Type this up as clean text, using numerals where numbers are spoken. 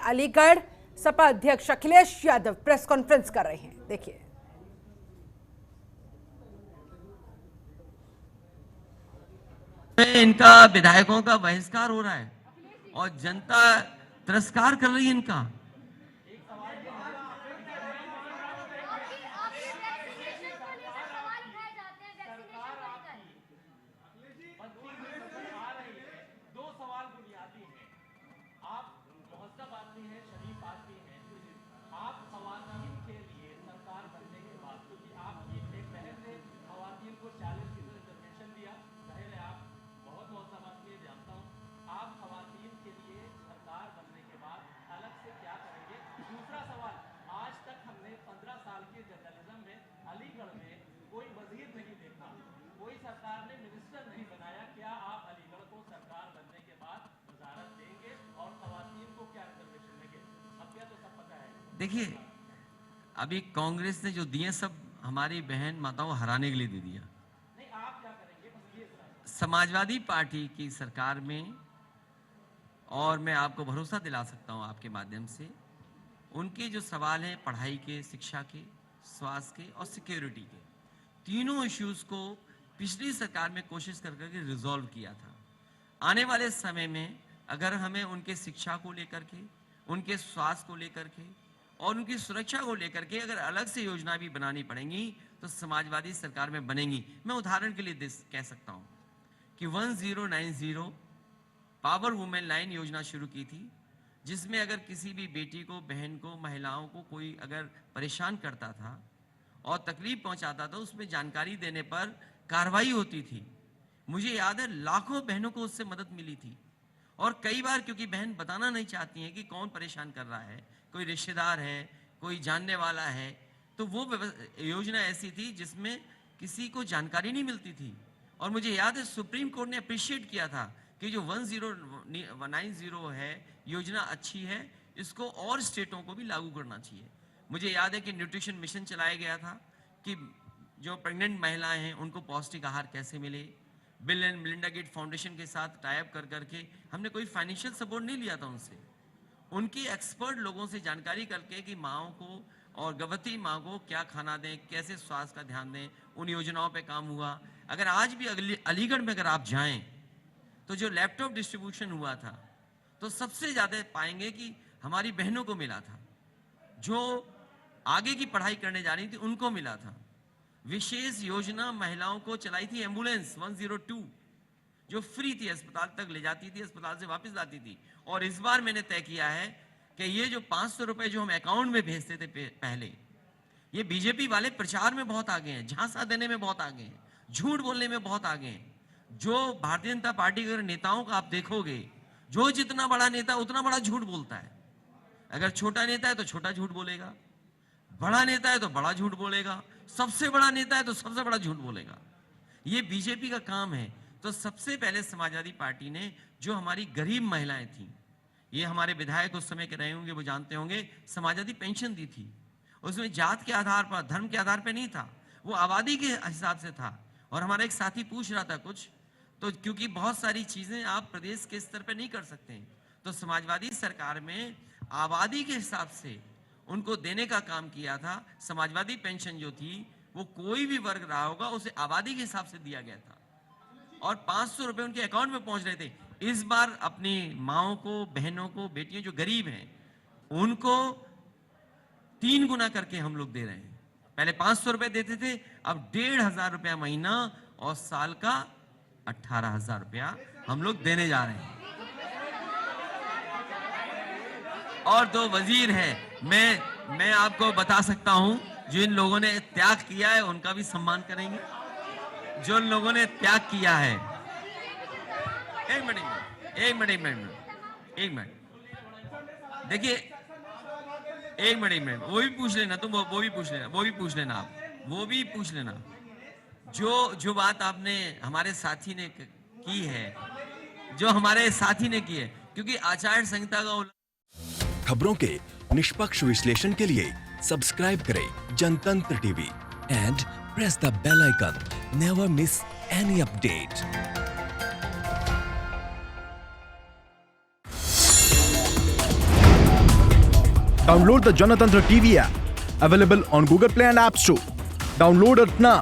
अलीगढ़ सपा अध्यक्ष Akhilesh Yadav press conference कर रहे हैं, देखिए। इनका विधायकों का बहिष्कार हो रहा है और जनता तिरस्कार कर रही है इनका। देखिए, अभी कांग्रेस ने जो दिए सब हमारी बहन माताओं को हराने के लिए दे दिया। नहीं, आप क्या करेंगे? समाजवादी पार्टी की सरकार में, और मैं आपको भरोसा दिला सकता हूं आपके माध्यम से, उनके जो सवाल हैं पढ़ाई के, शिक्षा के, स्वास्थ्य के और सिक्योरिटी के, तीनों इश्यूज को पिछली सरकार में कोशिश कर करके रिजॉल्व किया था। आने वाले समय में अगर हमें उनके शिक्षा को लेकर के, उनके स्वास्थ्य को लेकर के और उनकी सुरक्षा को लेकर के अगर अलग से योजना भी बनानी पड़ेंगी तो समाजवादी सरकार में बनेंगी। मैं उदाहरण के लिए कह सकता हूं कि 1090 पावर वुमेन लाइन योजना शुरू की थी, जिसमें अगर किसी भी बेटी को, बहन को, महिलाओं को कोई अगर परेशान करता था और तकलीफ पहुंचाता था, उसमें जानकारी देने पर कार्रवाई होती थी। मुझे याद है लाखों बहनों को उससे मदद मिली थी। और कई बार क्योंकि बहन बताना नहीं चाहती हैं कि कौन परेशान कर रहा है, कोई रिश्तेदार है, कोई जानने वाला है, तो वो योजना ऐसी थी जिसमें किसी को जानकारी नहीं मिलती थी। और मुझे याद है सुप्रीम कोर्ट ने अप्रिशिएट किया था कि जो 1090 है योजना अच्छी है, इसको और स्टेटों को भी लागू करना चाहिए। मुझे याद है कि न्यूट्रिशन मिशन चलाया गया था कि जो प्रेग्नेंट महिलाएं हैं उनको पौष्टिक आहार कैसे मिले। Bill and Melinda Gate foundation के साथ टाई अप कर करके हमने कोई फाइनेंशियल सपोर्ट नहीं लिया था उनसे, उनकी एक्सपर्ट लोगों से जानकारी करके कि माँओं को और गर्भवती माँ को क्या खाना दें, कैसे स्वास्थ्य का ध्यान दें, उन योजनाओं पे काम हुआ। अगर आज भी अलीगढ़ में अगर आप जाएं तो जो लैपटॉप डिस्ट्रीब्यूशन हुआ था तो सबसे ज़्यादा पाएंगे कि हमारी बहनों को मिला था, जो आगे की पढ़ाई करने जा रही थी उनको मिला था। विशेष योजना महिलाओं को चलाई थी एम्बुलेंस 102, जो फ्री थी, अस्पताल तक ले जाती थी, अस्पताल से वापस लाती थी। और इस बार मैंने तय किया है कि ये जो 500 रुपए जो हम अकाउंट में भेजते थे पहले, ये बीजेपी वाले प्रचार में बहुत आगे हैं, झांसा देने में बहुत आगे हैं, झूठ बोलने में बहुत आगे हैं। जो भारतीय जनता पार्टी के नेताओं का आप देखोगे, जो जितना बड़ा नेता उतना बड़ा झूठ बोलता है। अगर छोटा नेता है तो छोटा झूठ बोलेगा, बड़ा नेता है तो बड़ा झूठ बोलेगा, सबसे बड़ा नेता है तो सबसे बड़ा झूठ बोलेगा। ये बीजेपी का काम है। तो सबसे पहले समाजवादी पार्टी ने जो हमारी गरीब महिलाएं थी, ये हमारे विधायक उस समय के रहे होंगे, वो जानते होंगे, समाजवादी पेंशन दी थी। उसमें जात के आधार पर, धर्म के आधार पर नहीं था, वो आबादी के हिसाब से था। और हमारा एक साथी पूछ रहा था कुछ, तो क्योंकि बहुत सारी चीजें आप प्रदेश के स्तर पर नहीं कर सकते, तो समाजवादी सरकार में आबादी के हिसाब से उनको देने का काम किया था। समाजवादी पेंशन जो थी वो कोई भी वर्ग रहा होगा उसे आबादी के हिसाब से दिया गया था और 500 रुपए उनके अकाउंट में पहुंच रहे थे। इस बार अपनी माओं को, बहनों को, बेटियों जो गरीब हैं उनको 3 गुना करके हम लोग दे रहे हैं। पहले 500 रुपए देते थे, अब 1500 रुपया महीना और साल का 18,000 रुपया हम लोग देने जा रहे हैं। और 2 वजीर हैं, मैं आपको बता सकता हूं, जिन लोगों ने त्याग किया है उनका भी सम्मान करेंगे। जो लोगों ने त्याग किया है, एक मिनट देखिए, एक मिनट वो भी पूछ लेना, तुम वो भी पूछ लेना आप वो भी पूछ लेना। जो बात आपने हमारे साथी ने की है, जो हमारे साथी ने की है, क्योंकि आचार संहिता का खबरों के निष्पक्ष विश्लेषण के लिए सब्सक्राइब करें Janatantra TV and press the bell icon. Never miss any update. Download the Janatantra TV app, available on Google Play and App Store. Download it now.